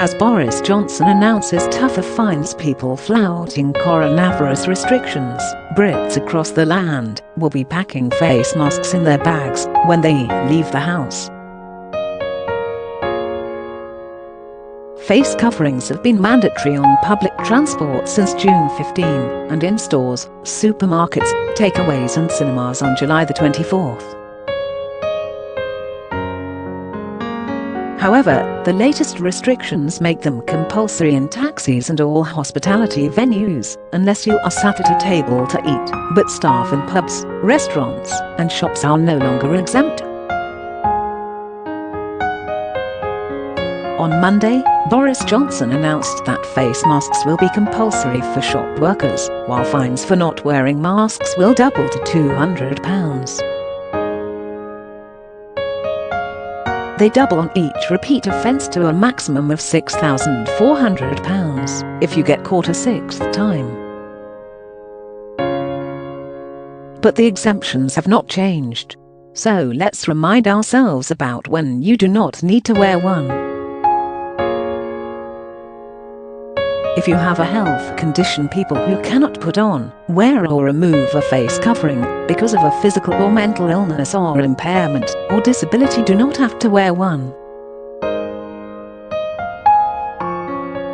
as Boris Johnson announces tougher fines people flouting coronavirus restrictions, Brits across the land will be packing face masks in their bags when they leave the house. Face coverings have been mandatory on public transport since June 15, and in stores, supermarkets, takeaways and cinemas on July the 24th. However, the latest restrictions make them compulsory in taxis and all hospitality venues, unless you are sat at a table to eat, but staff in pubs, restaurants, and shops are no longer exempt. On Monday, Boris Johnson announced that face masks will be compulsory for shop workers, while fines for not wearing masks will double to £200. They double on each repeat offence to a maximum of £6,400 if you get caught a sixth time. But the exemptions have not changed. So let's remind ourselves about when you do not need to wear one. If you have a health condition, people who cannot put on, wear or remove a face covering because of a physical or mental illness or impairment or disability do not have to wear one.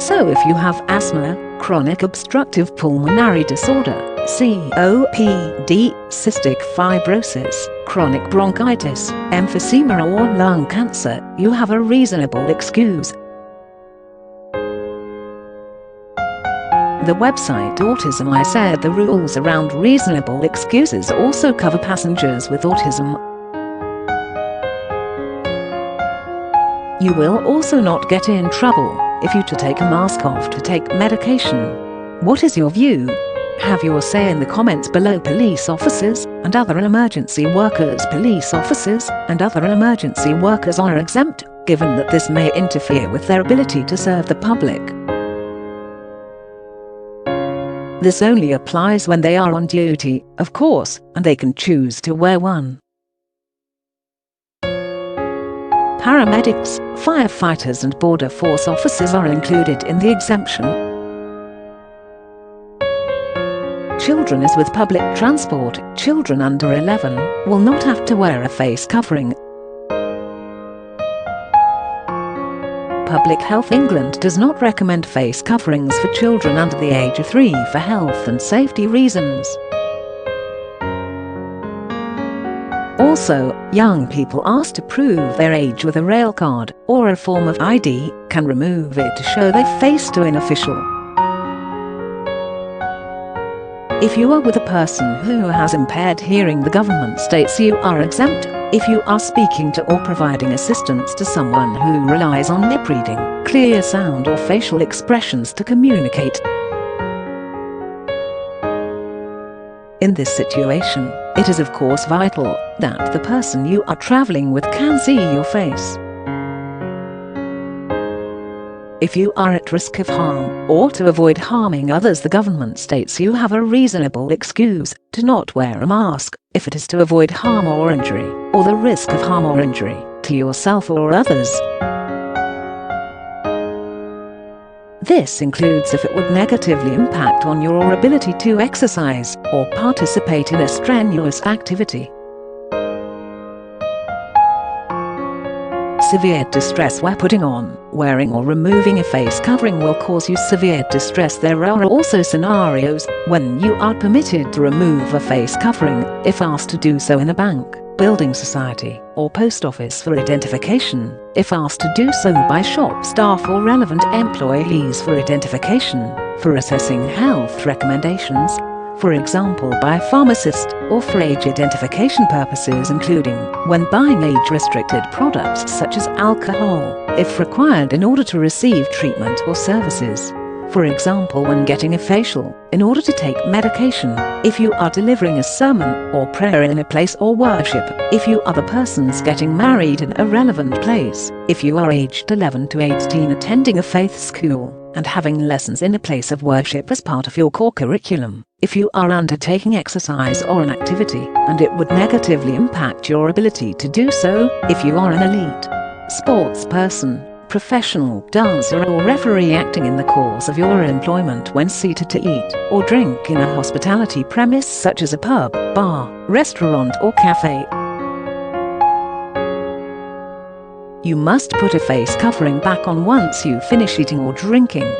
So if you have asthma, chronic obstructive pulmonary disorder, COPD, cystic fibrosis, chronic bronchitis, emphysema or lung cancer, you have a reasonable excuse. The website Autism said the rules around reasonable excuses also cover passengers with autism. You will also not get in trouble if you take a mask off to take medication. What is your view? Have your say in the comments below. Police officers and other emergency workers are exempt, given that this may interfere with their ability to serve the public. This only applies when they are on duty, of course, and they can choose to wear one. Paramedics, firefighters and border force officers are included in the exemption. Children, as with public transport, children under 11 will not have to wear a face covering. Public Health England does not recommend face coverings for children under the age of 3 for health and safety reasons. Also, young people asked to prove their age with a rail card or a form of ID can remove it to show they face to an official. If you are with a person who has impaired hearing, the government states you are exempt. If you are speaking to or providing assistance to someone who relies on lip reading, clear sound or facial expressions to communicate. In this situation, it is of course vital that the person you are traveling with can see your face. If you are at risk of harm or to avoid harming others, the government states you have a reasonable excuse to not wear a mask if it is to avoid harm or injury, or the risk of harm or injury to yourself or others. This includes if it would negatively impact on your ability to exercise or participate in a strenuous activity. Severe distress where putting on, wearing or removing a face covering will cause you severe distress. There are also scenarios when you are permitted to remove a face covering if asked to do so in a bank, building society, or post office for identification, if asked to do so by shop staff or relevant employees for identification, for assessing health recommendations, for example by a pharmacist, or for age identification purposes, including when buying age-restricted products such as alcohol, if required in order to receive treatment or services. For example, when getting a facial, in order to take medication, if you are delivering a sermon or prayer in a place or worship, if you are the persons getting married in a relevant place, if you are aged 11 to 18 attending a faith school, and having lessons in a place of worship as part of your core curriculum, if you are undertaking exercise or an activity, and it would negatively impact your ability to do so, if you are an elite sports person, professional dancer or referee acting in the course of your employment when seated to eat or drink in a hospitality premise such as a pub, bar, restaurant or cafe. You must put a face covering back on once you finish eating or drinking.